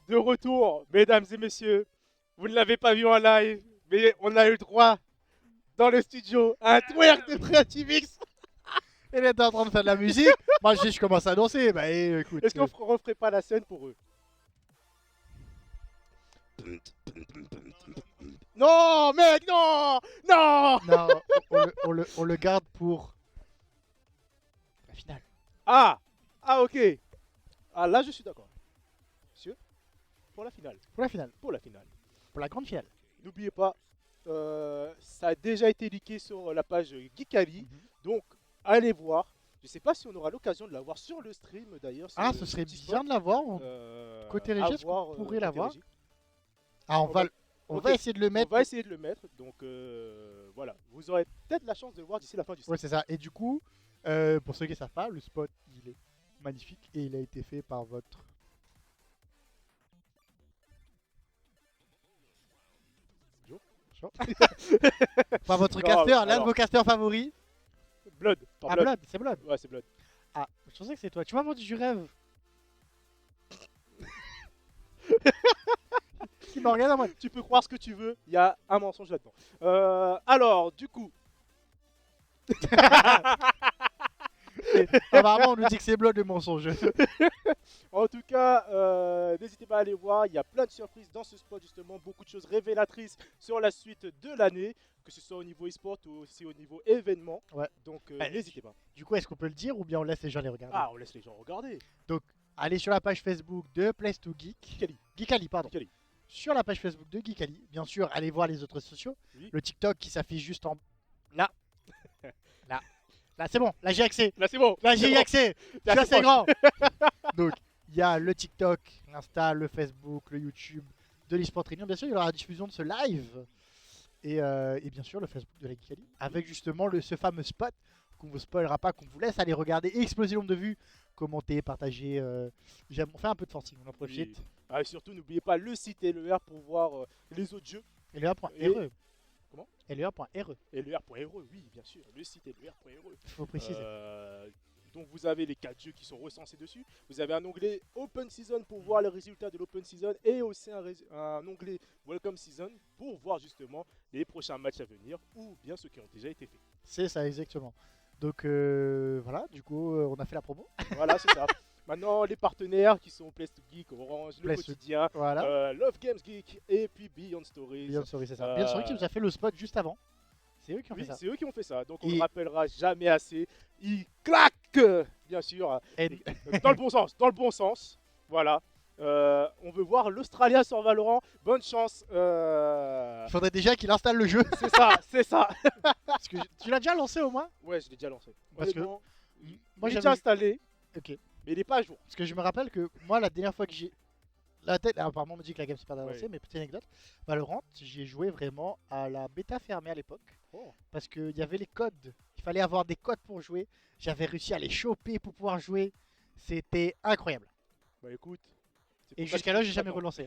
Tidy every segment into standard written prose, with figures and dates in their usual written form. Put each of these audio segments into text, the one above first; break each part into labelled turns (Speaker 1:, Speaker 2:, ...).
Speaker 1: De retour, mesdames et messieurs, vous ne l'avez pas vu en live, mais on a eu le droit dans le studio à un twerk de Creativix.
Speaker 2: Il était en train de faire de la musique. Moi, je commence à danser. Bah, écoute.
Speaker 1: Est-ce qu'on ne referait pas la scène pour eux? Non, mec, non. Non.
Speaker 2: Non, on le garde pour la finale.
Speaker 1: Ah, ah, ok. Ah, là, je suis d'accord. Monsieur, pour la finale.
Speaker 2: Pour la finale.
Speaker 1: Pour la finale.
Speaker 2: Pour la grande finale.
Speaker 1: N'oubliez pas, ça a déjà été leaké sur la page Geekali. Donc, allez voir. Je ne sais pas si on aura l'occasion de la voir sur le stream d'ailleurs.
Speaker 2: Ah, ce serait bien de la voir. Côté régie, est-ce qu'on pourrait la voir? Ah, on va essayer de le mettre.
Speaker 1: On va essayer de le mettre. Donc, voilà. Vous aurez peut-être la chance de le voir d'ici la fin du stream.
Speaker 2: Ouais, c'est ça. Et du coup, pour ceux qui ne savent pas, le spot, il est magnifique et il a été fait par votre... Enfin, votre casteur, l'un de vos casteurs favoris.
Speaker 1: Blood.
Speaker 2: Ah, Blood, c'est Blood.
Speaker 1: Ouais, c'est Blood.
Speaker 2: Ah, je pensais que c'est toi. Tu m'as vendu du rêve. Qui me regarde en mode.
Speaker 1: Tu peux croire ce que tu veux, il y a un mensonge là-dedans. Alors, du coup.
Speaker 2: Apparemment, on nous dit que c'est Blood le mensonge.
Speaker 1: En tout cas, n'hésitez pas à aller voir. Il y a plein de surprises dans ce spot, justement. Beaucoup de choses révélatrices sur la suite de l'année, que ce soit au niveau e-sport ou aussi au niveau événement.
Speaker 2: Ouais.
Speaker 1: Donc,
Speaker 2: Allez.
Speaker 1: n'hésitez pas.
Speaker 2: Du coup, est-ce qu'on peut le dire ou bien on laisse les gens les regarder?
Speaker 1: Ah, on laisse les gens regarder.
Speaker 2: Donc, allez sur la page Facebook de Place to Geek. Geekali, pardon.
Speaker 1: Geekali.
Speaker 2: Sur la page Facebook de Geekali. Bien sûr, allez voir les autres sociaux.
Speaker 1: Oui.
Speaker 2: Le TikTok qui s'affiche juste en... Là. Là. Là, c'est bon. Là, j'ai accès.
Speaker 1: Là, c'est bon.
Speaker 2: Là, j'ai
Speaker 1: bon.
Speaker 2: accès. Je suis assez grand. Donc, il y a le TikTok, l'Insta, le Facebook, le YouTube de l'eSport Réunion. Bien sûr, il y aura la diffusion de ce live. Et bien sûr, le Facebook de la Geekali. Avec justement ce fameux spot qu'on vous spoilera pas, qu'on vous laisse aller regarder et exploser le nombre de vues. Commenter, partager. On fait un peu de forcing, on en profite.
Speaker 1: Oui. Ah, et surtout, n'oubliez pas le site LER pour voir les autres jeux.
Speaker 2: LER.re.
Speaker 1: Comment?
Speaker 2: LER.re.
Speaker 1: LER.re, oui, bien sûr. Le site LER.re.
Speaker 2: Il faut préciser.
Speaker 1: Donc vous avez les 4 jeux qui sont recensés dessus. Vous avez un onglet Open Season pour voir les résultats de l'Open Season et aussi un onglet Welcome Season pour voir justement les prochains matchs à venir ou bien ceux qui ont déjà été faits.
Speaker 2: C'est ça, exactement. Donc voilà, du coup, on a fait la promo.
Speaker 1: Voilà, c'est ça. Maintenant, les partenaires qui sont Place to Geek, Orange, Le
Speaker 2: Place
Speaker 1: Quotidien,
Speaker 2: voilà.
Speaker 1: Love Games Geek et puis Beyond Stories.
Speaker 2: Beyond Stories, c'est ça. Beyond Stories qui nous a fait le spot juste avant. C'est eux qui ont fait ça.
Speaker 1: C'est eux qui ont fait ça. Donc on ne rappellera jamais assez. Ils claquent, bien sûr. Dans le bon sens, dans le bon sens. Voilà. On veut voir l'Australien sur Valorant. Bonne chance.
Speaker 2: Il faudrait déjà qu'il installe le jeu.
Speaker 1: C'est ça, c'est ça.
Speaker 2: Parce que tu l'as déjà lancé au moins?
Speaker 1: Ouais, je l'ai déjà lancé.
Speaker 2: Parce que
Speaker 1: moi,
Speaker 2: j'ai
Speaker 1: déjà installé.
Speaker 2: Ok.
Speaker 1: Mais il n'est pas à jour.
Speaker 2: Parce que je me rappelle que moi, la dernière fois que j'ai. La tête, apparemment, on me dit que la game c'est pas avancée, mais petite anecdote. Valorant, j'y ai joué vraiment à la bêta fermée à l'époque.
Speaker 1: Oh.
Speaker 2: Parce qu'il y avait les codes. Il fallait avoir des codes pour jouer. J'avais réussi à les choper pour pouvoir jouer. C'était incroyable.
Speaker 1: Bah écoute.
Speaker 2: Et jusqu'à là, j'ai jamais relancé.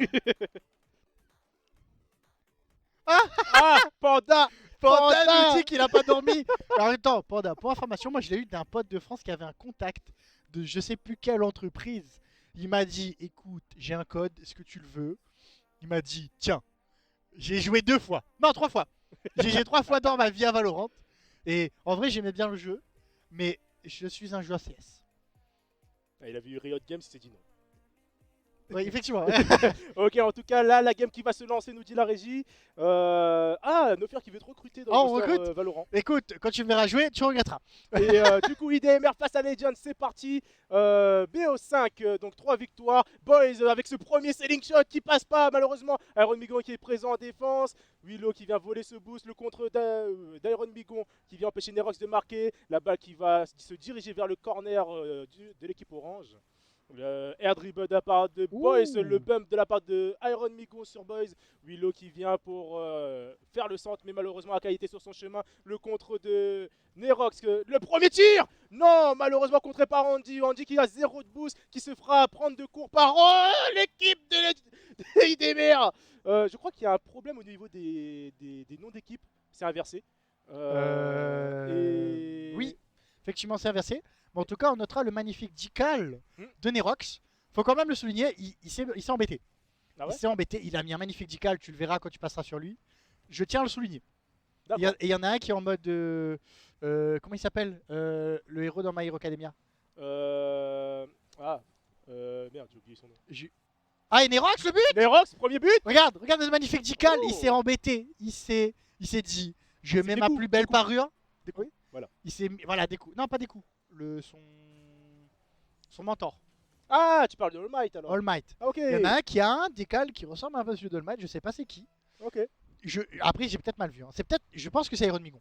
Speaker 1: Ah, Panda
Speaker 2: Panda nous dit qu'il a pas dormi. Alors attends, Panda, pour information, moi je l'ai eu d'un pote de France qui avait un contact de je sais plus quelle entreprise. Il m'a dit, écoute, j'ai un code, est-ce que tu le veux? Il m'a dit, tiens, j'ai joué 2 fois. Non, 3 fois. J'ai joué 3 fois dans ma vie à Valorant. Et en vrai, j'aimais bien le jeu. Mais je suis un joueur CS.
Speaker 1: Ah, il a vu Riot Games, il s'est dit non.
Speaker 2: Oui, effectivement.
Speaker 1: Ok, en tout cas, là, la game qui va se lancer, nous dit la régie. Ah, Nofer qui veut te recruter dans
Speaker 2: on
Speaker 1: le
Speaker 2: recrute
Speaker 1: Valorant.
Speaker 2: Écoute, quand tu me verras jouer, tu regretteras.
Speaker 1: Et du coup, IDMR face à Legends, c'est parti. BO5, donc 3 victoires. Boys avec ce premier selling shot qui passe pas, malheureusement. Iron Migon qui est présent en défense. Willow qui vient voler ce boost. Le contre d'Iron Migon qui vient empêcher Nerox de marquer. La balle qui va se diriger vers le corner de l'équipe orange. Le air dribble de la part de Boys, le bump de la part de Iron Migon sur Boys. Willow qui vient pour faire le centre, mais malheureusement Akai était sur son chemin. Le contre de Nerox, le premier tir. Non, malheureusement contré par Andy. Andy qui a 0 de boost, qui se fera prendre de court par l'équipe de IDMR. Je crois qu'il y a un problème au niveau des noms d'équipe. C'est inversé.
Speaker 2: Oui, effectivement c'est inversé. Mais en tout cas, on notera le magnifique Dical de Nerox. Faut quand même le souligner, il s'est embêté.
Speaker 1: Ah
Speaker 2: Il
Speaker 1: ouais.
Speaker 2: s'est embêté. Il a mis un magnifique decal, tu le verras quand tu passeras sur lui. Je tiens à le souligner.
Speaker 1: D'accord.
Speaker 2: Et il y en a un qui est en mode. Comment il s'appelle le héros dans My Hero Academia.
Speaker 1: Euh... Ah. Merde, j'ai oublié son nom.
Speaker 2: Ah, et Nerox le but.
Speaker 1: Nerox, premier but.
Speaker 2: Regarde ce magnifique decal.
Speaker 1: Oh.
Speaker 2: Il s'est embêté. Il s'est dit je
Speaker 1: C'est
Speaker 2: mets
Speaker 1: des
Speaker 2: ma
Speaker 1: coups,
Speaker 2: plus
Speaker 1: des
Speaker 2: belle
Speaker 1: coups.
Speaker 2: parure. Des coups.
Speaker 1: Oui, voilà.
Speaker 2: Il s'est voilà, des coups. Non, pas des coups. Son mentor.
Speaker 1: Ah, tu parles de All Might alors.
Speaker 2: All Might.
Speaker 1: Ah, ok.
Speaker 2: Il y en a un qui a un décal qui ressemble un peu à celui d'All Might. Je sais pas c'est qui.
Speaker 1: Ok.
Speaker 2: Après, j'ai peut-être mal vu. Hein. Je pense que c'est Iron Migon.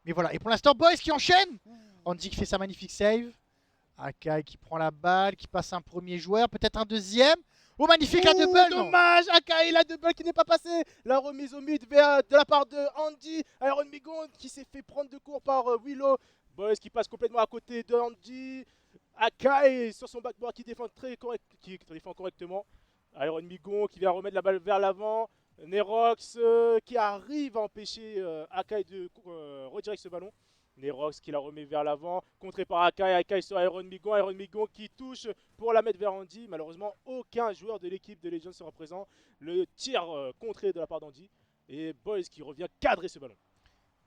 Speaker 2: Mais voilà. Et pour l'instant, Boys qui enchaîne. Andy qui fait sa magnifique save. Akai qui prend la balle, qui passe un premier joueur, peut-être un deuxième. Oh, magnifique la double. Non.
Speaker 1: Dommage, Akai, la double qui n'est pas passée. La remise au mid de la part de Andy. Iron Migon qui s'est fait prendre de court par Willow. Boys qui passe complètement à côté de Andy. Akai sur son backboard qui défend qui défend correctement. Iron Migon qui vient remettre la balle vers l'avant. Nerox qui arrive à empêcher Akai de redirecter ce ballon. Nerox qui la remet vers l'avant, contré par Akai, Akai sur Iron Migon qui touche pour la mettre vers Andy. Malheureusement, aucun joueur de l'équipe de Legends sera présent. Le tir contré de la part d'Andy. Et Boys qui revient cadrer ce ballon.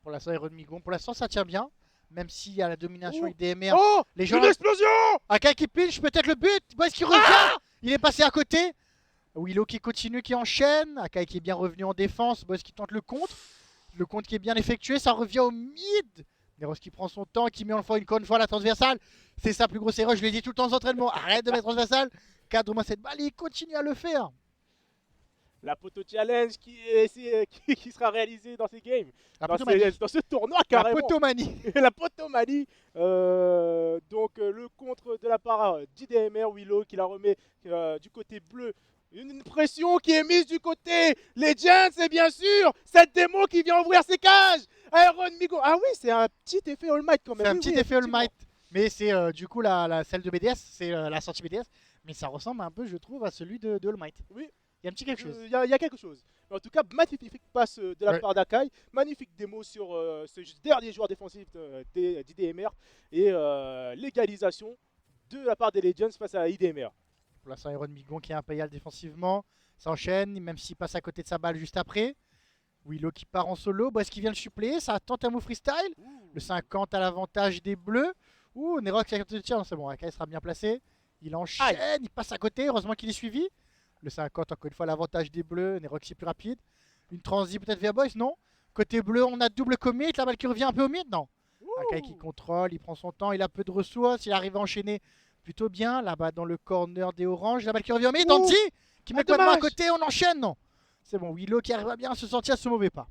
Speaker 2: Pour l'instant, Iron Migon. Pour l'instant, ça tient bien. Même s'il y a la domination
Speaker 1: Oh.
Speaker 2: avec DMR.
Speaker 1: Oh,
Speaker 2: Les gens.
Speaker 1: une explosion.
Speaker 2: Akai qui pinche, peut-être le but. Boys qui revient. Il est passé à côté. Willow qui continue, qui enchaîne. Akai qui est bien revenu en défense. Boys qui tente le contre. Le contre qui est bien effectué. Ça revient au mid. Nerox qui prend son temps, qui met encore une fois la transversale. C'est sa plus grosse erreur, je l'ai dit tout le temps aux entraînements. Arrête de mettre transversale. Cadre-moi cette balle, il continue à le faire.
Speaker 1: La Poto Challenge qui sera réalisée dans ces games.
Speaker 2: La
Speaker 1: Dans
Speaker 2: potomanie.
Speaker 1: ce tournoi
Speaker 2: La
Speaker 1: carrément.
Speaker 2: potomanie.
Speaker 1: La potomanie. Donc le contre de la part d'IDMR, Willow qui la remet du côté bleu. Une pression qui est mise du côté Legends, et bien sûr cette démo qui vient ouvrir ses cages. Iron Migon. Ah oui, c'est un petit effet All Might quand même.
Speaker 2: C'est un
Speaker 1: Oui,
Speaker 2: petit
Speaker 1: oui,
Speaker 2: effet All
Speaker 1: effectivement.
Speaker 2: Might. Mais c'est du coup celle de BDS, c'est la sortie BDS. Mais ça ressemble un peu, je trouve, à celui de All Might.
Speaker 1: Oui.
Speaker 2: Il y a un petit quelque chose.
Speaker 1: Il y a quelque chose. Mais en tout cas, magnifique passe de la
Speaker 2: Ouais.
Speaker 1: part d'Akai. Magnifique démo sur ce dernier joueur défensif d'IDMR. Et l'égalisation de la part des Legends face à IDMR.
Speaker 2: Pour l'instant, Iron Migon qui est impayable défensivement. Ça enchaîne, même s'il passe à côté de sa balle juste après. Willow qui part en solo. Est-ce qu'il vient le suppléer? Ça tente un move freestyle. Le 50 à l'avantage des bleus. Ouh, Nerox qui a tiens, c'est bon, Akai sera bien placé. Il enchaîne, il passe à côté. Heureusement qu'il est suivi. Le 50, encore une fois, l'avantage des bleus. Nerox est plus rapide. Une transi peut-être via Boys, non? Côté bleu, on a double commit. La balle qui revient un peu au mid, non? Akai qui contrôle, il prend son temps, il a peu de ressources. Il arrive à enchaîner plutôt bien. Là-bas dans le corner des oranges. La balle qui revient au mid. Andy qui met complètement à côté. On enchaîne, non? C'est bon, Willow qui arrive à bien se sortir de ce mauvais pas.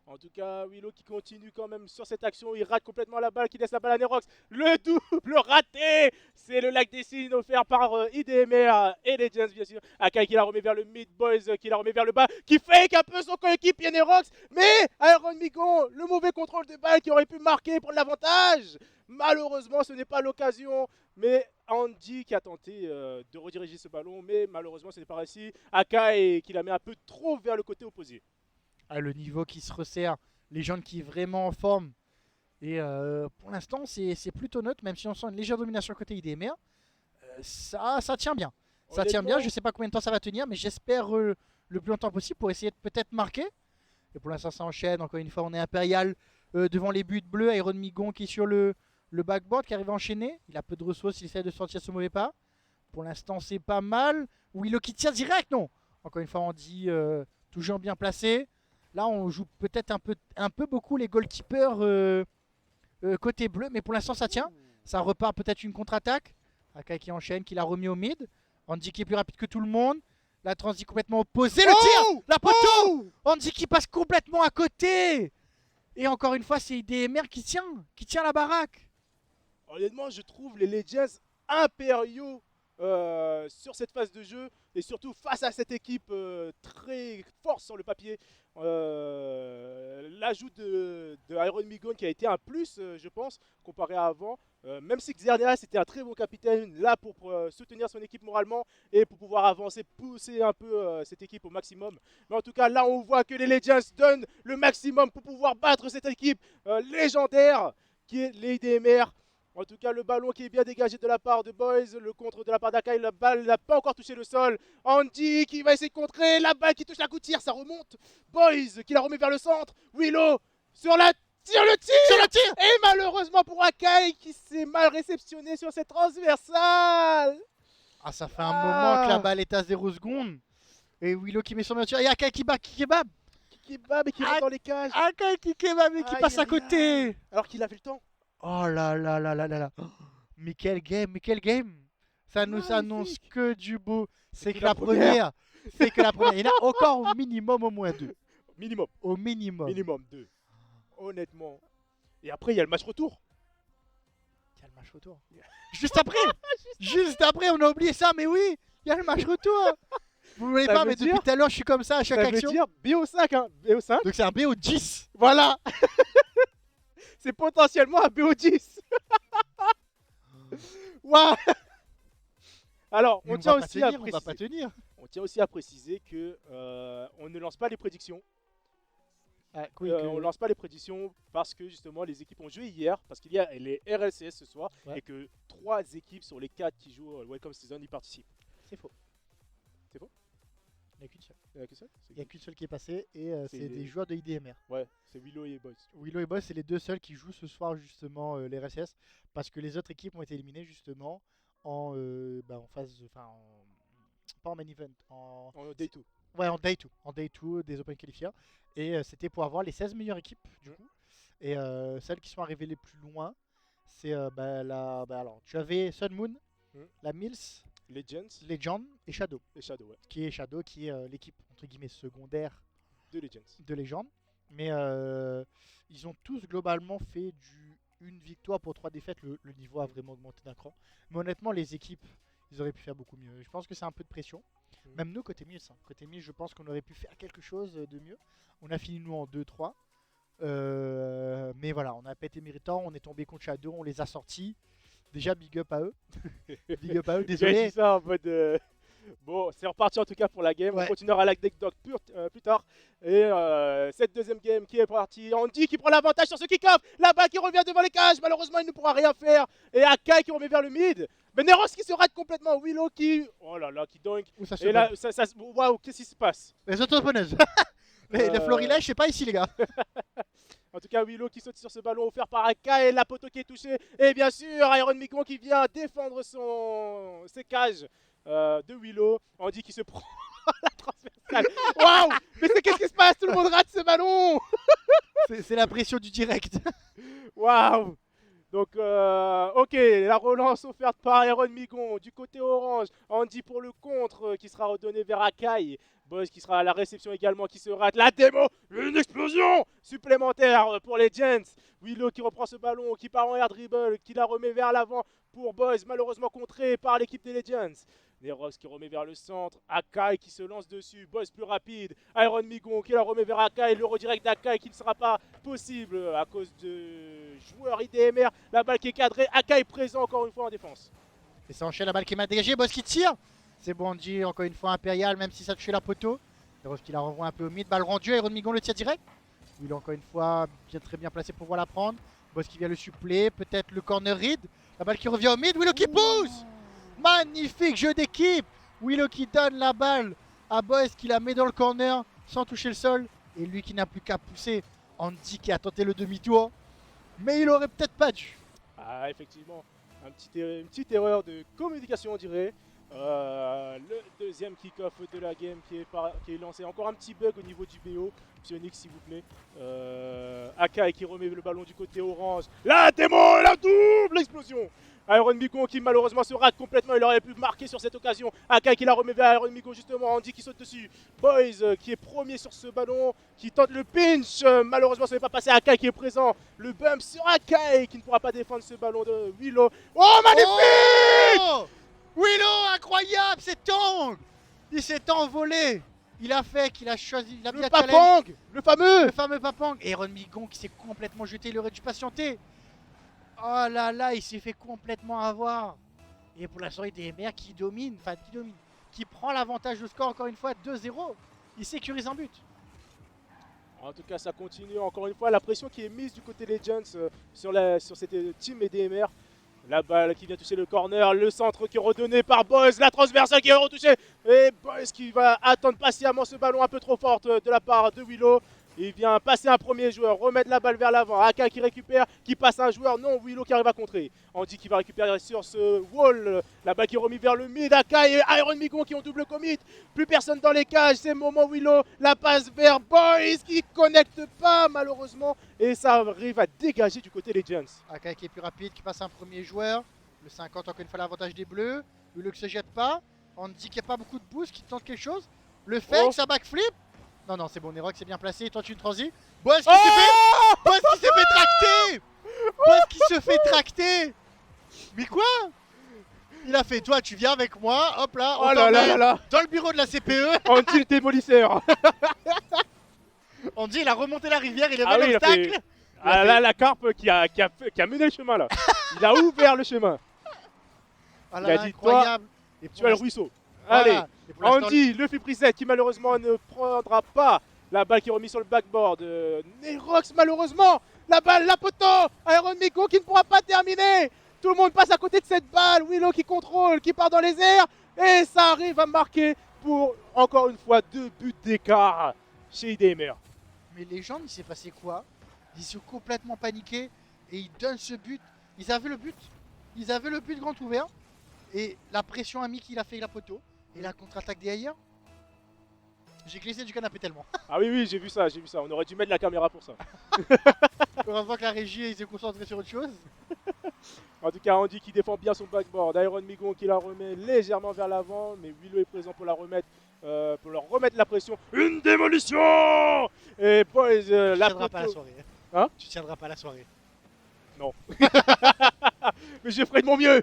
Speaker 1: En tout cas, Willow qui continue quand même sur cette action. Il rate complètement la balle, qui laisse la balle à Nerox. Le double raté. C'est le lac des signes offert par IDMR et Legends, bien sûr. Akai qui la remet vers le mid, Boys qui la remet vers le bas, qui fake un peu son coéquipier Nerox. Mais Iron Migon, le mauvais contrôle de balle qui aurait pu marquer pour l'avantage. Malheureusement, ce n'est pas l'occasion. Mais Andy qui a tenté de rediriger ce ballon, mais malheureusement, ce n'est pas réussi. Akai qui la met un peu trop vers le côté opposé.
Speaker 2: Ah, le niveau qui se resserre, les gens qui est vraiment en forme. Et pour l'instant, c'est plutôt neutre, même si on sent une légère domination côté IDMR. Ça tient bien. Ça tient bien, je ne sais pas combien de temps ça va tenir, mais j'espère le plus longtemps possible pour essayer de peut-être marquer. Et pour l'instant, ça enchaîne. Encore une fois, on est impérial devant les buts bleus. Iron Migon qui est sur le backboard, qui arrive à enchaîner. Il a peu de ressources, il essaie de sortir ce mauvais pas. Pour l'instant, c'est pas mal. Willow qui tire direct, non? Encore une fois, on dit toujours bien placé. Là, on joue peut-être un peu beaucoup les goalkeepers côté bleu, mais pour l'instant, ça tient. Ça repart peut-être une contre-attaque. Akai qui enchaîne, qui l'a remis au mid. Andy qui est plus rapide que tout le monde. La transi complètement opposée. Le tir, la poteau. Andy qui passe complètement à côté. Et encore une fois, c'est IDMR qui tient la baraque.
Speaker 1: Honnêtement, je trouve les Legends impériaux sur cette phase de jeu et surtout face à cette équipe très forte sur le papier. L'ajout de Iron Migon qui a été un plus, je pense, comparé à avant. Même si Xerneas était un très bon capitaine là pour soutenir son équipe moralement et pour pouvoir avancer, pousser un peu cette équipe au maximum. Mais en tout cas, là, on voit que les Legends donnent le maximum pour pouvoir battre cette équipe légendaire qui est les IDMR. En tout cas, le ballon qui est bien dégagé de la part de Boys, le contre de la part d'Akai, la balle n'a pas encore touché le sol. Andy qui va essayer de contrer, la balle qui touche la gouttière, ça remonte. Boys qui la remet vers le centre. Willow sur le tir
Speaker 2: Sur le tir.
Speaker 1: et malheureusement pour Akai qui s'est mal réceptionné sur cette transversale.
Speaker 2: Ah, ça fait un moment que la balle est à 0 secondes. Et Willow qui met son tir. Et Akai qui bat, qui kebab.
Speaker 1: Qui kebab et qui rentre dans les cages.
Speaker 2: Akai qui kebab et qui
Speaker 1: Aïe,
Speaker 2: passe à
Speaker 1: aïe,
Speaker 2: côté.
Speaker 1: Alors qu'il avait le temps.
Speaker 2: Oh là là là là là là. Mais quel game, mais quel game. Ça nous
Speaker 1: Magnifique.
Speaker 2: annonce que du beau. C'est
Speaker 1: que
Speaker 2: que
Speaker 1: la
Speaker 2: la première. C'est que la première. Il y en a encore au minimum au moins 2.
Speaker 1: Minimum.
Speaker 2: Au minimum.
Speaker 1: Minimum 2. Honnêtement. Et après, il y a le match retour.
Speaker 2: Il y a le match retour. Juste après. Juste après, on a oublié ça, mais oui. Il y a le match retour. Vous voyez
Speaker 1: Ça
Speaker 2: pas,
Speaker 1: veut
Speaker 2: mais
Speaker 1: dire-
Speaker 2: depuis tout à l'heure, je suis comme ça à chaque
Speaker 1: Ça veut
Speaker 2: action.
Speaker 1: dire BO5, hein. BO5.
Speaker 2: Donc c'est un BO10.
Speaker 1: Voilà. C'est potentiellement un BO10. Waouh. Alors,
Speaker 2: Mais
Speaker 1: on tient
Speaker 2: va pas
Speaker 1: aussi à
Speaker 2: tenir, on va pas
Speaker 1: préciser.
Speaker 2: tenir.
Speaker 1: On tient aussi à préciser que on ne lance pas les prédictions.
Speaker 2: Ah, oui,
Speaker 1: On lance pas les prédictions parce que justement les équipes ont joué hier, parce qu'il y a les RLCS ce soir
Speaker 2: Ouais.
Speaker 1: et que 3 équipes sur les 4 qui jouent au Welcome Season y participent.
Speaker 2: C'est faux.
Speaker 1: C'est faux.
Speaker 2: Il n'y a qu'une seule.
Speaker 1: Il y en a que ça
Speaker 2: Il n'y a qu'une seule qui est passée et
Speaker 1: C'est
Speaker 2: c'est
Speaker 1: des-
Speaker 2: des joueurs de IDMR.
Speaker 1: Ouais, c'est Willow et Boys.
Speaker 2: Willow et Boss, c'est les deux seuls qui jouent ce soir justement les RSS parce que les autres équipes ont été éliminées justement en phase, pas en main event,
Speaker 1: En Day 2.
Speaker 2: ouais, en day 2 des Open Qualifiers et c'était pour avoir les 16 meilleures équipes du coup et celles qui sont arrivées les plus loin c'est alors tu avais Sun Moon, la Mills,
Speaker 1: Legends
Speaker 2: Legend et Shadow
Speaker 1: et Shadow, ouais.
Speaker 2: qui est l'équipe entre guillemets secondaire
Speaker 1: Deux Legends.
Speaker 2: de légende. Mais ils ont tous globalement fait une victoire pour 3 défaites. Le niveau a vraiment augmenté d'un cran. Mais honnêtement, les équipes, ils auraient pu faire beaucoup mieux. Je pense que c'est un peu de pression. Même nous, côté Mills. Côté Mills, je pense qu'on aurait pu faire quelque chose de mieux. On a fini nous en 2-3. Mais voilà, on n'a pas été méritant. On est tombé contre Shadow, on les a sortis. Déjà, big up à eux. Big up à eux,
Speaker 1: J'ai
Speaker 2: désolé.
Speaker 1: dit ça en mode. Bon, c'est reparti en tout cas pour la game.
Speaker 2: Ouais.
Speaker 1: On continuera la deck dog plus tard. Et cette deuxième game qui est partie. Andy qui prend l'avantage sur ce kick-off. La balle qui revient devant les cages. Malheureusement, il ne pourra rien faire. Et Akai qui remet vers le mid. Mais Neros qui se rate complètement. Willow qui. Oh là là, qui donk.
Speaker 2: Où ça se
Speaker 1: Et là, waouh, qu'est-ce qui se passe?
Speaker 2: Les auto-openeuses. Les florilèges, je sais pas ici, les gars.
Speaker 1: En tout cas, Willow qui saute sur ce ballon offert par Akai, la poteau qui est touchée. Et bien sûr, Iron Micron qui vient défendre ses cages de Willow. Andy qui se prend la transversale. Waouh! Mais qu'est-ce qui se passe? Tout le monde rate ce ballon!
Speaker 2: C'est la pression du direct.
Speaker 1: Waouh! Donc, ok, la relance offerte par Iron Migon du côté orange. Andy pour le contre qui sera redonné vers Akai. Boss qui sera à la réception également, qui se rate. La démo, une explosion supplémentaire pour les Gents. Willow qui reprend ce ballon, qui part en air dribble, qui la remet vers l'avant pour Boys, malheureusement contré par l'équipe des Legends. Nerox qui remet vers le centre, Akai qui se lance dessus, Boys plus rapide, Iron Migon qui la remet vers Akai, le redirect d'Akai qui ne sera pas possible à cause de joueurs IDMR, la balle qui est cadrée, Akai présent encore une fois en défense.
Speaker 2: Et ça enchaîne, la balle qui est mal dégagée, Boss qui tire. C'est Bonji, encore une fois Impérial, même si ça touchait la poteau. Nerox qui la renvoie un peu au mid, balle rendue, Iron Migon le tire direct. Il est encore une fois très bien placé pour pouvoir la prendre. Boss qui vient le suppléer, peut-être le corner read. La balle qui revient au mid, Willow qui pousse. Magnifique jeu d'équipe. Willow qui donne la balle à Boss qui la met dans le corner sans toucher le sol. Et lui qui n'a plus qu'à pousser. Andy qui a tenté le demi-tour. Mais il aurait peut-être pas dû.
Speaker 1: Ah, effectivement, une petite erreur de communication, on dirait. Le deuxième kick-off de la game qui est lancé. Encore un petit bug au niveau du BO. Pionix, s'il vous plaît. Akai qui remet le ballon du côté orange. La démo, la double explosion. Iron Miko qui malheureusement se rate complètement. Il aurait pu marquer sur cette occasion. Akai qui la remet vers Iron Miko justement. Andy qui saute dessus. Boys qui est premier sur ce ballon. Qui tente le pinch. Malheureusement ça n'est pas passé. Akai qui est présent. Le bump sur Akai qui ne pourra pas défendre ce ballon de Willow. Oh magnifique!
Speaker 2: Oh Willow, incroyable, c'est angle. Il s'est envolé. Il a fait qu'il a choisi. Il a
Speaker 1: Le
Speaker 2: bien challenge.
Speaker 1: Papang! Le fameux!
Speaker 2: Le fameux Papang. Et Iron Migon qui s'est complètement jeté. Il aurait dû patienter. Oh là là, il s'est fait complètement avoir. Et pour la soirée des MR qui domine. Qui prend l'avantage de score encore une fois 2-0. Il sécurise un but.
Speaker 1: En tout cas, ça continue encore une fois. La pression qui est mise du côté Legends sur cette team EDMR. La balle qui vient toucher le corner, le centre qui est redonné par Boys, la transversale qui est retouchée. Et Boys qui va attendre patiemment ce ballon un peu trop fort de la part de Willow. Il vient passer un premier joueur, remettre la balle vers l'avant. Aka qui récupère, qui passe un joueur. Non, Willow qui arrive à contrer. Andy qui va récupérer sur ce wall. La balle qui est remise vers le mid. Aka et Iron Migon qui ont double commit. Plus personne dans les cages. C'est le moment Willow. La passe vers Boys qui connecte pas malheureusement. Et ça arrive à dégager du côté Legends.
Speaker 2: Aka qui est plus rapide, qui passe un premier joueur. Le 50 encore une fois l'avantage des bleus. Willow qui se jette pas. Andy qui n'a pas beaucoup de boost, qui tente quelque chose. Le fake, ça backflip. Non, non, c'est bon, Nerox c'est bien placé, il tente une transi. Boss qui s'est fait... Boss qui s'est fait tracter. Boss qui se fait tracter. Mais quoi? Il a fait, toi tu viens avec moi, hop là, on t'emmène dans le bureau de la CPE.
Speaker 1: Andy le démolisseur.
Speaker 2: Andy il a remonté la rivière, il est venu l'obstacle.
Speaker 1: Ah là, la carpe qui a mené le chemin là. Il a ouvert le chemin.
Speaker 2: Ah
Speaker 1: il a dit, toi, tu as le ruisseau. Allez, Andy, le flip reset qui malheureusement ne prendra pas la balle qui est remise sur le backboard. Nerox malheureusement, la balle, la poteau, Iron Migon qui ne pourra pas terminer. Tout le monde passe à côté de cette balle, Willow qui contrôle, qui part dans les airs. Et ça arrive à marquer pour encore une fois 2 buts d'écart chez IDMR.
Speaker 2: Mais les gens, il s'est passé quoi? Ils sont complètement paniqués et ils donnent ce but. Ils avaient le but. Ils avaient le but grand ouvert. Et la pression a mis qu'il a fait la poteau. Et la contre-attaque derrière, j'ai glissé du canapé tellement.
Speaker 1: Ah oui, oui, j'ai vu ça. On aurait dû mettre la caméra pour ça.
Speaker 2: Heureusement que la régie s'est concentrée sur autre chose.
Speaker 1: En tout cas, Andy qui défend bien son backboard. Iron Migon qui la remet légèrement vers l'avant. Mais Willow est présent pour la remettre, pour leur remettre la pression. Une démolition. Et Boys, la poteau.
Speaker 2: Pas la soirée.
Speaker 1: Hein?
Speaker 2: Tu tiendras pas la soirée.
Speaker 1: Non. Mais j'ai fait de mon mieux.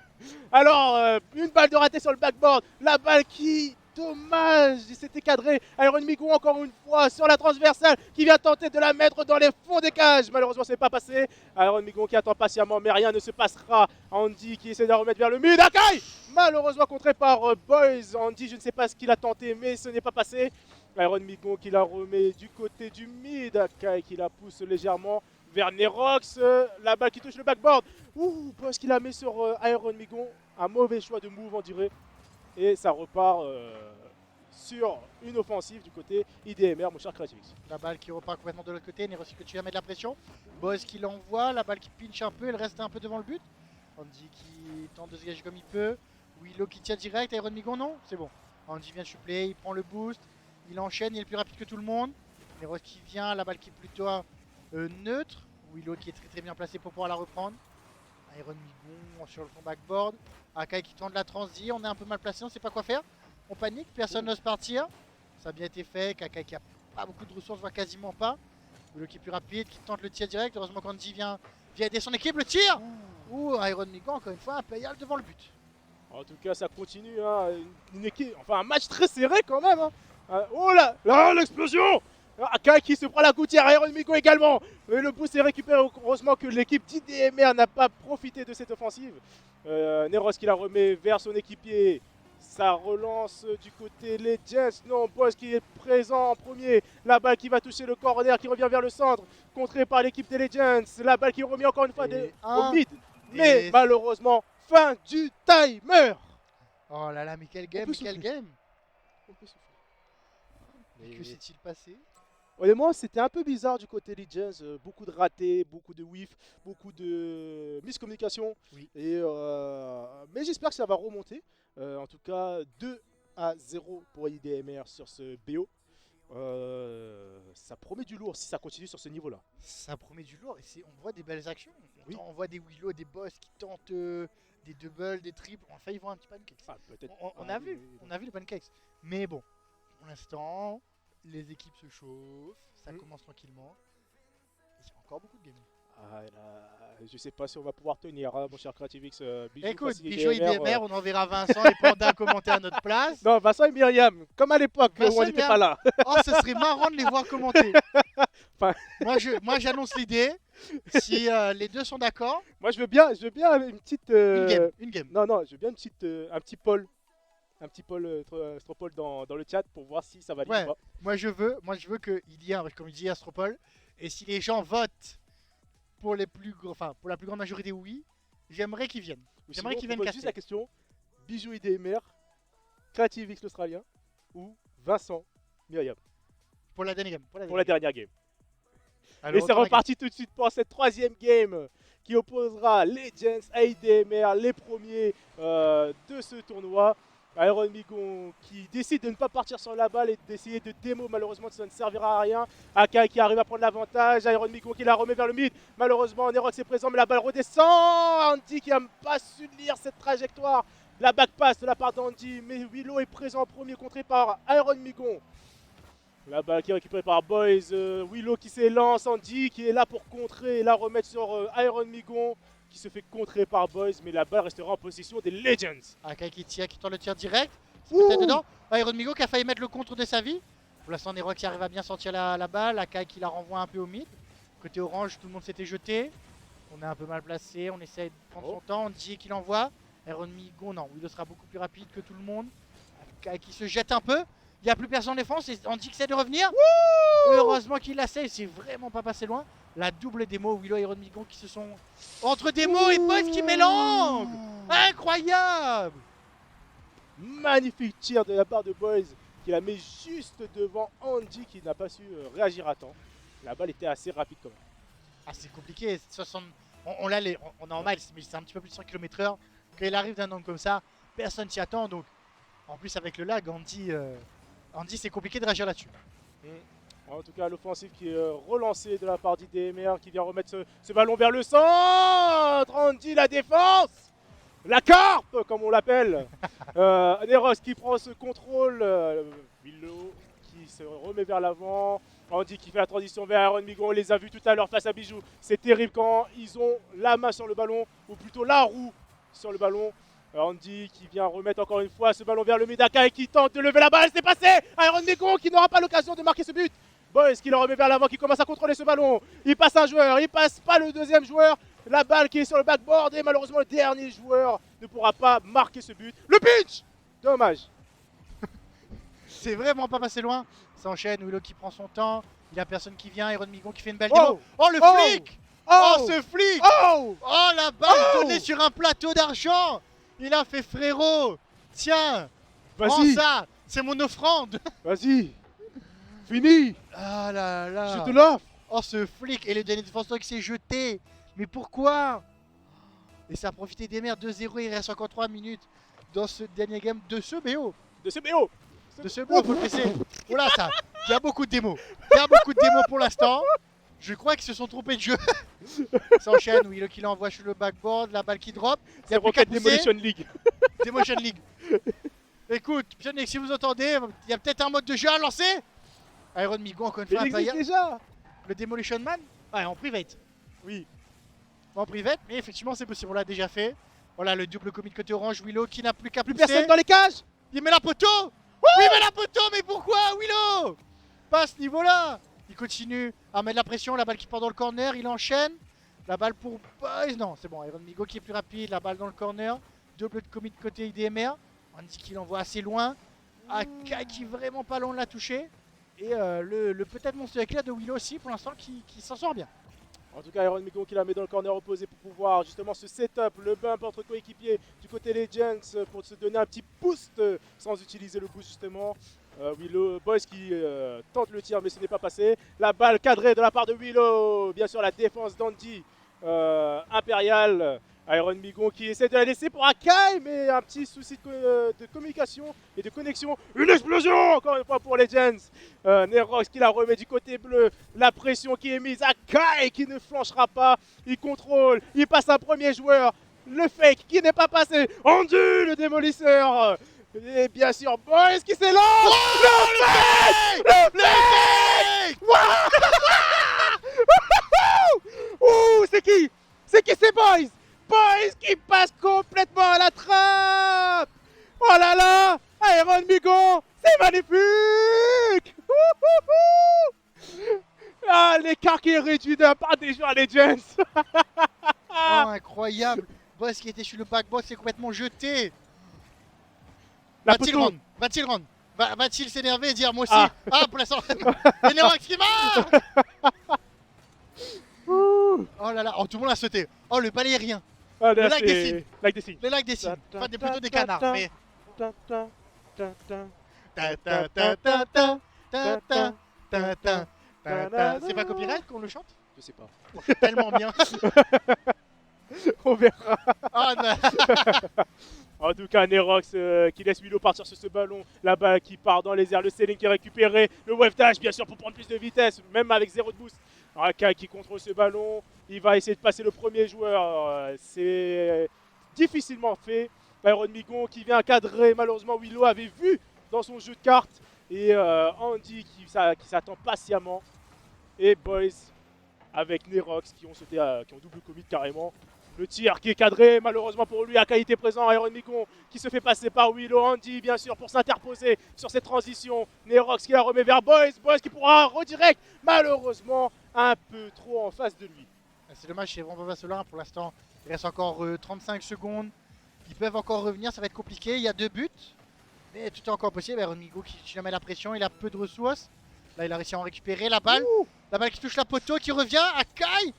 Speaker 1: Alors, une balle de raté sur le backboard. La balle qui, dommage, c'était cadré. Iron Migon encore une fois sur la transversale qui vient tenter de la mettre dans les fonds des cages. Malheureusement, c'est pas passé. Iron Migon qui attend patiemment, mais rien ne se passera. Andy qui essaie de la remettre vers le mid. Akai malheureusement contré par Boys. Andy, je ne sais pas ce qu'il a tenté, mais ce n'est pas passé. Iron Migon qui la remet du côté du mid. Akai qui la pousse légèrement vers Nerox, la balle qui touche le backboard. Ouh, parce qu'il la met sur Iron Migon. Un mauvais choix de move, on dirait. Et ça repart sur une offensive du côté IDMR, mon cher Creativix.
Speaker 2: La balle qui repart complètement de l'autre côté. Nerox qui continue à mettre de la pression. Boss qui l'envoie, la balle qui pinche un peu, elle reste un peu devant le but. Andy qui tente de se dégager comme il peut. Willow qui tient direct, Iron Migon non, c'est bon. Andy vient suppléer, il prend le boost, il enchaîne, il est le plus rapide que tout le monde. Nerox qui vient, la balle qui est plutôt neutre. Willow qui est très bien placé pour pouvoir la reprendre. Iron Migon sur le fond backboard. Akai qui tente la transi, on est un peu mal placé, on sait pas quoi faire. On panique, personne n'ose partir. Ça a bien été fait, Akai qui a pas beaucoup de ressources, voire quasiment pas. Willow qui est plus rapide, qui tente le tir direct. Heureusement qu'Andy vient aider son équipe, le tir. Ouh, Iron Migon encore une fois impayable devant le but.
Speaker 1: En tout cas, ça continue, hein. Une équipe, enfin un match très serré quand même. Hein. Oh là, l'explosion! Akai qui se prend la gouttière, Iron Migon également. Et le boost est récupéré. Heureusement que l'équipe d'IDMR n'a pas profité de cette offensive. Neros qui la remet vers son équipier. Ça relance du côté Legends. Non, Boss qui est présent en premier. La balle qui va toucher le corner, qui revient vers le centre. Contré par l'équipe des Legends. La balle qui remet encore une fois au mid. Mais malheureusement, fin du timer.
Speaker 2: Oh là là, mais quel game, quel game. Que s'est-il passé?
Speaker 1: Honnêtement, c'était un peu bizarre du côté Legends. Beaucoup de ratés, beaucoup de whiff, beaucoup de miscommunication.
Speaker 2: Oui.
Speaker 1: Mais j'espère que ça va remonter. En tout cas, 2-0 pour IDMR sur ce BO. Ça promet du lourd si ça continue sur ce niveau-là.
Speaker 2: Ça promet du lourd et on voit des belles actions.
Speaker 1: Oui.
Speaker 2: On voit des Willow, des boss qui tentent des doubles, des triples. Enfin, ils vont un petit pancake.
Speaker 1: Ah, peut-être.
Speaker 2: On a vu les pancakes. Mais bon, pour l'instant, les équipes se chauffent, ça commence tranquillement. Il y a encore beaucoup de games.
Speaker 1: Ah, là, je sais pas si on va pouvoir tenir, hein, mon cher Creativix.
Speaker 2: Écoute, Bijou IDMR, on enverra Vincent et Panda commenter à notre place.
Speaker 1: Non, Vincent et Myriam, comme à l'époque où on n'était pas là.
Speaker 2: Oh, ce serait marrant de les voir commenter. Enfin... Moi, j'annonce l'idée. Si les deux sont d'accord.
Speaker 1: Moi, je veux bien une petite.
Speaker 2: Une game.
Speaker 1: Non, je veux bien un petit poll. Un petit poll Astropol dans le chat pour voir si ça valide ou pas.
Speaker 2: Moi je veux qu'il y ait, comme il dit Astropol, et si les gens votent pour la plus grande majorité oui, j'aimerais qu'ils viennent.
Speaker 1: Ou
Speaker 2: J'aimerais
Speaker 1: sinon,
Speaker 2: qu'il
Speaker 1: on
Speaker 2: vienne
Speaker 1: pose
Speaker 2: casser.
Speaker 1: juste la question, Bijou IDMR, Creative X l'Australien ou Vincent Myriam
Speaker 2: Pour la dernière game.
Speaker 1: pour la dernière game.
Speaker 2: Alors,
Speaker 1: Et c'est
Speaker 2: autant la
Speaker 1: reparti tout de suite pour cette troisième game qui opposera Legends à IDMR, les premiers de ce tournoi. Iron Migon qui décide de ne pas partir sur la balle et d'essayer de démo. Malheureusement, ça ne servira à rien. Akai qui arrive à prendre l'avantage. Iron Migon qui la remet vers le mid. Malheureusement, Nerox est présent, mais la balle redescend. Andy qui n'a pas su lire cette trajectoire. La back pass de la part d'Andy, mais Willow est présent en premier, contré par Iron Migon. La balle qui est récupérée par Boys, Willow qui s'élance, Andy qui est là pour contrer et la remettre sur Iron Migon qui se fait contrer par Boys, mais la balle restera en possession des Legends.
Speaker 2: Akai qui tire, qui tente le tir direct. C'est
Speaker 1: Ouh.
Speaker 2: peut-être dedans. Iron Migo qui a failli mettre le contre de sa vie. Pour l'instant, Nerox arrive à bien sortir la balle. Akai qui la renvoie un peu au mid. Côté orange, tout le monde s'était jeté. On est un peu mal placé. On essaie de prendre son temps. Andy qui l'envoie. Iron Migo, non. Willow sera beaucoup plus rapide que tout le monde. Akai qui se jette un peu. Il n'y a plus personne en défense. Et Andy qui essaie de revenir. Heureusement qu'il la sait. C'est vraiment pas passé loin. La double démo. Willow et Iron Migo qui se sont. Entre démo et Boys qui mélangent. Incroyable!
Speaker 1: Magnifique tir de la part de Boys qui la met juste devant Andy qui n'a pas su réagir à temps. La balle était assez rapide quand même.
Speaker 2: Ah, c'est compliqué. 60... on l'a on est en miles, mais c'est un petit peu plus de 100 km/h. Quand il arrive d'un angle comme ça, personne s'y attend. Donc, en plus, avec le lag, Andy c'est compliqué de réagir là-dessus.
Speaker 1: En tout cas, l'offensive qui est relancée de la part d'IDMR qui vient remettre ce ballon vers le centre. Andy, la défense! La carpe, comme on l'appelle. Neros qui prend ce contrôle. Willow qui se remet vers l'avant. Andy qui fait la transition vers Iron Migon. On les a vus tout à l'heure face à Bijou. C'est terrible quand ils ont la main sur le ballon, ou plutôt la roue sur le ballon. Andy qui vient remettre encore une fois ce ballon vers le Midaka et qui tente de lever la balle. C'est passé. Iron Migon qui n'aura pas l'occasion de marquer ce but. Boys qui le remet vers l'avant, qui commence à contrôler ce ballon. Il passe un joueur, il passe pas le deuxième joueur. La balle qui est sur le backboard et malheureusement le dernier joueur ne pourra pas marquer ce but. Le pitch! Dommage.
Speaker 2: C'est vraiment pas passé loin. Ça enchaîne. Willow qui prend son temps. Il y a personne qui vient. Iron Migon qui fait une belle
Speaker 1: Oh.
Speaker 2: démo. Oh, le
Speaker 1: Oh.
Speaker 2: flic! Oh, ce flic!
Speaker 1: Oh!
Speaker 2: Oh, la balle
Speaker 1: Oh.
Speaker 2: donnée sur un plateau d'argent! Il a fait frérot! Tiens! Prends
Speaker 1: Vas-y,
Speaker 2: ça! C'est mon offrande!
Speaker 1: vas-y. Fini.
Speaker 2: Ah là là!
Speaker 1: Je te l'offre.
Speaker 2: Oh, ce flic! Et le dernier défenseur qui s'est jeté! Mais pourquoi? Et ça a profité des mers 2-0. Il reste encore 3 minutes dans ce dernier game de ce BO.
Speaker 1: De ce BO.
Speaker 2: De ce BO, faut le presser. Oh là, ça! Il y a beaucoup de démos. Il y a beaucoup de démos pour l'instant. Je crois qu'ils se sont trompés de jeu. Ça enchaîne. Willow qui l'envoie sur le backboard. La balle qui drop. Il
Speaker 1: C'est
Speaker 2: n'y a plus qu'à
Speaker 1: Rocket
Speaker 2: pousser.
Speaker 1: Demolition League.
Speaker 2: Demotion League. Écoute, Pionnier, si vous entendez, il y a peut-être un mode de jeu à lancer. Iron Migo, encore une
Speaker 1: Mais
Speaker 2: fois,
Speaker 1: il existe
Speaker 2: Impaya.
Speaker 1: déjà.
Speaker 2: Le Demolition Man. Ouais, en private.
Speaker 1: Oui.
Speaker 2: En private, mais effectivement, c'est possible. On l'a déjà fait. Voilà le double commit côté orange. Willow qui n'a plus qu'à
Speaker 1: Plus
Speaker 2: pousser.
Speaker 1: personne dans les cages.
Speaker 2: Il met la poteau. Oui, il met la poteau, mais pourquoi, Willow? Pas à ce niveau-là. Il continue à mettre la pression. La balle qui part dans le corner. Il enchaîne. La balle pour Boys. Non, c'est bon. Iron Migo qui est plus rapide. La balle dans le corner. Double commit côté IDMR. Andy qui l'envoie assez loin. Akai qui est vraiment pas loin de la toucher. Et le peut-être monstre éclair de Willow aussi pour l'instant qui s'en sort bien.
Speaker 1: En tout cas, Iron Migon qui la met dans le corner opposé pour pouvoir justement se setup, le bump entre coéquipiers du côté Legends pour se donner un petit boost sans utiliser le boost justement. Willow, Boys qui tente le tir mais ce n'est pas passé. La balle cadrée de la part de Willow, bien sûr la défense d'Andy Impérial. Iron Migon qui essaie de la laisser pour Akai, mais un petit souci de communication et de connexion. Une explosion encore une fois pour Legends. Nerox qui la remet du côté bleu. La pression qui est mise. Akai qui ne flanchera pas. Il contrôle. Il passe un premier joueur. Le fake qui n'est pas passé. Andy le démolisseur. Et bien sûr Boys qui s'élance. Le fake. Le fake. Ouh, c'est qui? C'est qui ces Boys? Boys qui passe complètement à la trappe. Oh là là, Iron Migon, c'est magnifique. Ah, l'écart qui est réduit d'un par des joueurs Legends.
Speaker 2: Oh, incroyable. Boss qui était sur le backboard s'est complètement jeté.
Speaker 1: La
Speaker 2: Va-t-il
Speaker 1: poteau.
Speaker 2: rendre? Va-t-il rendre? Va-t-il s'énerver et dire moi aussi? Ah, pour l'instant. Et Nerox qui marque. Oh là là, oh, tout le monde a sauté. Oh, le balai aérien.
Speaker 1: Ah,
Speaker 2: Le
Speaker 1: là,
Speaker 2: lac des
Speaker 1: c'est
Speaker 2: signes.
Speaker 1: lac des signes.
Speaker 2: Le lac des signes. Enfin, plutôt des canards, mais.
Speaker 1: Ta, ta, ta, ta.
Speaker 2: Ta, ta, ta, ta, ta, ta, ta, ta, ta, ta, ta. C'est pas copyright qu'on le chante?
Speaker 1: Je sais pas.
Speaker 2: On chante tellement bien.
Speaker 1: On verra.
Speaker 2: Ah, non.
Speaker 1: En tout cas, Nerox qui laisse Willow partir sur ce ballon. La balle qui part dans les airs. Le ceiling qui est récupéré. Le wave dash, bien sûr, pour prendre plus de vitesse, même avec 0 de boost. Akai qui contrôle ce ballon. Il va essayer de passer le premier joueur. C'est difficilement fait. Iron Migon qui vient cadrer. Malheureusement, Willow avait vu dans son jeu de cartes. Et Andy qui s'attend patiemment. Et Boys avec Nerox qui ont sauté, qui ont double commit carrément. Le tir qui est cadré, malheureusement pour lui, Akai était présent, Iron Migon qui se fait passer par Willow, Andy bien sûr pour s'interposer sur cette transition. Nerox qui la remet vers Boys, Boys qui pourra redirect, malheureusement un peu trop en face de lui.
Speaker 2: C'est dommage, c'est vraiment pas cela pour l'instant. Il reste encore 35 secondes. Ils peuvent encore revenir, ça va être compliqué. Il y a 2 buts, mais tout est encore possible. Iron Migon qui jamais la pression, il a peu de ressources. Là, il a réussi à en récupérer la balle.
Speaker 1: Ouh.
Speaker 2: La balle qui touche la poteau, qui revient. Akai.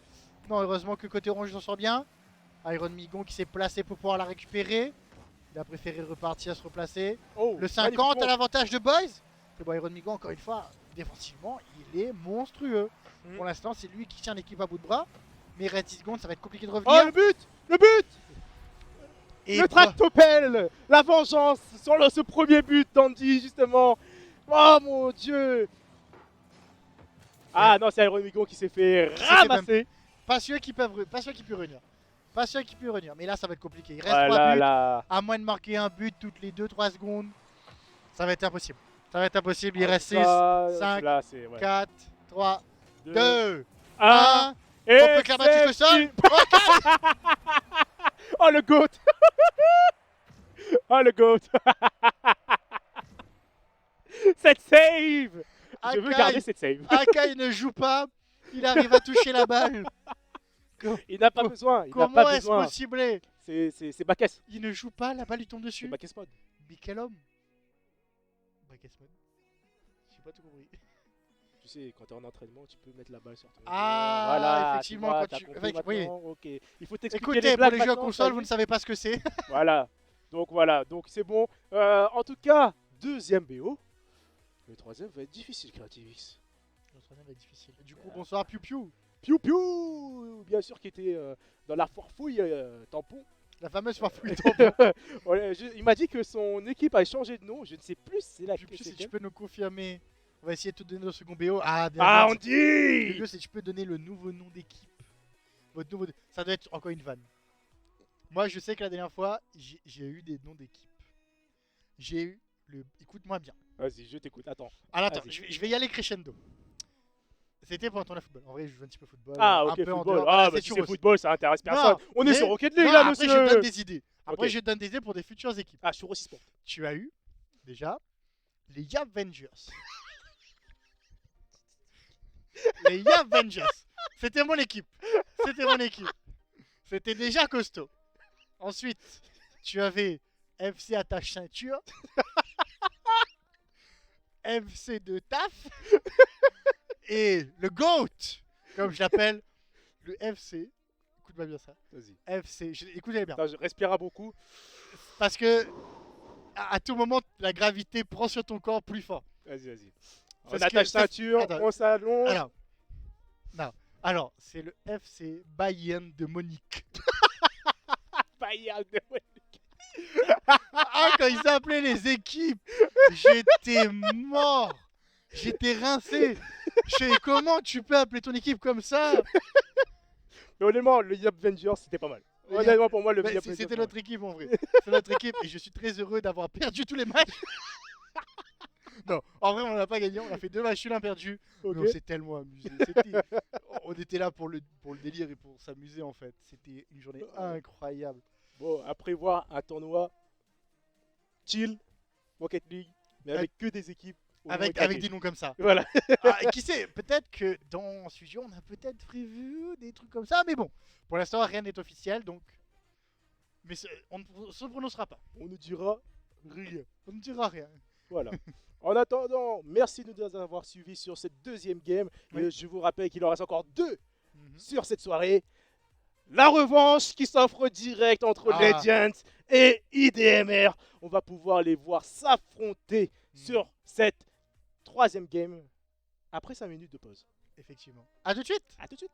Speaker 2: Non, heureusement que côté orange, il s'en sort bien. Iron Migon qui s'est placé pour pouvoir la récupérer. Il a préféré repartir, se replacer.
Speaker 1: Oh,
Speaker 2: Le 50 à l'avantage de Boys. Mais bon, Iron Migon, encore une fois, défensivement, il est monstrueux. Pour l'instant, c'est lui qui tient l'équipe à bout de bras. Mais il reste 10 secondes, ça va être compliqué de
Speaker 1: Oh,
Speaker 2: revenir.
Speaker 1: le but. Le but.
Speaker 2: Et
Speaker 1: Le tractopelle. La vengeance sur ce premier but d'Andy justement. Oh mon dieu. Ah non, c'est Iron Migon qui s'est fait ramasser.
Speaker 2: pas ceux qui peuvent revenir. Pas ceux qui peuvent revenir. Mais là, ça va être compliqué. Il reste
Speaker 1: Ouais,
Speaker 2: 3
Speaker 1: là,
Speaker 2: buts.
Speaker 1: là.
Speaker 2: À moins de marquer un but toutes les 2-3 secondes, ça va être impossible. Ça va être impossible. Il
Speaker 1: En
Speaker 2: reste
Speaker 1: tout
Speaker 2: 6,
Speaker 1: cas,
Speaker 2: 5,
Speaker 1: là, c'est, ouais.
Speaker 2: 4, 3,
Speaker 1: 2,
Speaker 2: 2,
Speaker 1: 1.
Speaker 2: 1.
Speaker 1: Et
Speaker 2: On peut clamer sur le sol.
Speaker 1: Oh le GOAT. Oh le GOAT. Cette save. Je veux garder cette save.
Speaker 2: Akai ne joue pas. Il arrive à toucher la balle.
Speaker 1: Il n'a pas besoin. Il n'a
Speaker 2: Comment
Speaker 1: pas
Speaker 2: est-ce
Speaker 1: besoin.
Speaker 2: possible?
Speaker 1: C'est Bacchus.
Speaker 2: Il ne joue pas, la balle lui tombe
Speaker 1: C'est
Speaker 2: dessus.
Speaker 1: Bacchus mode.
Speaker 2: Mais quel homme? Bacchus mode. J'ai pas tout compris.
Speaker 1: Tu sais, quand tu es en entraînement, tu peux mettre la balle sur ton.
Speaker 2: Ah,
Speaker 1: voilà,
Speaker 2: effectivement,
Speaker 1: tu vois,
Speaker 2: quand
Speaker 1: t'as
Speaker 2: tu-
Speaker 1: compris
Speaker 2: avec- oui.
Speaker 1: maintenant, ok. Il faut t'expliquer
Speaker 2: Écoutez,
Speaker 1: les
Speaker 2: pour
Speaker 1: blagues
Speaker 2: les jeux à
Speaker 1: maintenant,
Speaker 2: console,
Speaker 1: t'as
Speaker 2: vous
Speaker 1: vu.
Speaker 2: ne savez pas ce que c'est.
Speaker 1: Voilà. Donc c'est bon. En tout cas, deuxième BO. Le troisième va être difficile, Creativix.
Speaker 2: Le troisième va être difficile. Du coup, bonsoir, Piu Piu.
Speaker 1: Piu Piu, bien sûr, qui était dans la forfouille tampon.
Speaker 2: La fameuse farfouille.
Speaker 1: Ouais, il m'a dit que son équipe a changé de nom. Je ne sais plus si c'est
Speaker 2: Piu
Speaker 1: laquelle.
Speaker 2: Piu, si tu peux nous confirmer. On va essayer de te donner le second BO. Ah, bien.
Speaker 1: Ah,
Speaker 2: bien.
Speaker 1: on
Speaker 2: Le
Speaker 1: dit.
Speaker 2: mieux, c'est que tu peux donner le nouveau nom d'équipe. Votre nouveau. Ça doit être encore une vanne. Moi, je sais que la dernière fois, j'ai eu des noms d'équipe. J'ai eu le. Écoute-moi bien.
Speaker 1: Vas-y, je t'écoute. Attends.
Speaker 2: Alors, attends,
Speaker 1: Vas-y.
Speaker 2: je vais y aller crescendo. C'était pour un tournoi football. En vrai, je joue un petit peu football.
Speaker 1: Ah,
Speaker 2: un
Speaker 1: ok,
Speaker 2: peu en
Speaker 1: football.
Speaker 2: dehors.
Speaker 1: Ah,
Speaker 2: Voilà,
Speaker 1: bah si
Speaker 2: toujours
Speaker 1: c'est
Speaker 2: aussi.
Speaker 1: football, ça intéresse personne.
Speaker 2: Non,
Speaker 1: On est
Speaker 2: mais-
Speaker 1: sur Rocket League
Speaker 2: Non,
Speaker 1: là,
Speaker 2: après,
Speaker 1: monsieur.
Speaker 2: je donne des idées. Après,
Speaker 1: Ok.
Speaker 2: je donne des idées pour des futures équipes.
Speaker 1: Ah, sur Sport.
Speaker 2: Tu as eu, déjà, les Yavengers. Les Yavengers. C'était mon équipe. C'était mon équipe. C'était déjà costaud. Ensuite, tu avais FC Attache Ceinture. FC de Taf. Et le GOAT, comme je l'appelle, le FC. Écoute-moi bien ça.
Speaker 1: Vas-y.
Speaker 2: FC. Écoutez bien.
Speaker 1: Attends, je respire beaucoup.
Speaker 2: Parce que à tout moment, la gravité prend sur ton corps plus fort.
Speaker 1: Vas-y, vas-y. On
Speaker 2: Parce
Speaker 1: attache
Speaker 2: que ça-
Speaker 1: ceinture,
Speaker 2: Attends.
Speaker 1: on s'allonge.
Speaker 2: Alors, non. Alors, c'est le FC Bayern de Munich.
Speaker 1: Bayern de Munich.
Speaker 2: Ah, quand ils appelaient les équipes, j'étais mort. J'étais rincé. Je sais comment tu peux appeler ton équipe comme ça?
Speaker 1: Mais honnêtement, le Yap Avengers, c'était pas mal.
Speaker 2: Le
Speaker 1: Honnêtement, pour moi, le
Speaker 2: Bah,
Speaker 1: Yap
Speaker 2: c'est-
Speaker 1: Avengers.
Speaker 2: C'était notre équipe en vrai. C'est notre équipe et je suis très heureux d'avoir perdu tous les matchs. Non, en vrai, on n'a pas gagné. On a fait 2 matchs, l'un perdu.
Speaker 1: Ok.
Speaker 2: Mais on s'est tellement amusé. On était là pour le délire et pour s'amuser en fait. C'était une journée incroyable.
Speaker 1: Bon, à prévoir un tournoi chill, Rocket League, mais avec que des équipes. au moins
Speaker 2: Avec
Speaker 1: éclatées.
Speaker 2: des noms comme ça.
Speaker 1: Voilà.
Speaker 2: Ah, et qui sait, peut-être que dans Studio, on a peut-être prévu des trucs comme ça. Mais bon, pour l'instant, rien n'est officiel. Donc, mais on ne se prononcera pas.
Speaker 1: On ne dira rien.
Speaker 2: On ne dira rien.
Speaker 1: Voilà. En attendant, merci de nous avoir suivis sur cette deuxième game.
Speaker 2: Oui.
Speaker 1: Je vous rappelle qu'il en reste encore 2
Speaker 2: Mhm.
Speaker 1: sur cette soirée. La revanche qui s'offre direct entre
Speaker 2: Ah.
Speaker 1: Legends et IDMR. On va pouvoir les voir s'affronter sur cette troisième game après 5 minutes de pause.
Speaker 2: Effectivement. À tout de suite.
Speaker 1: A tout de suite.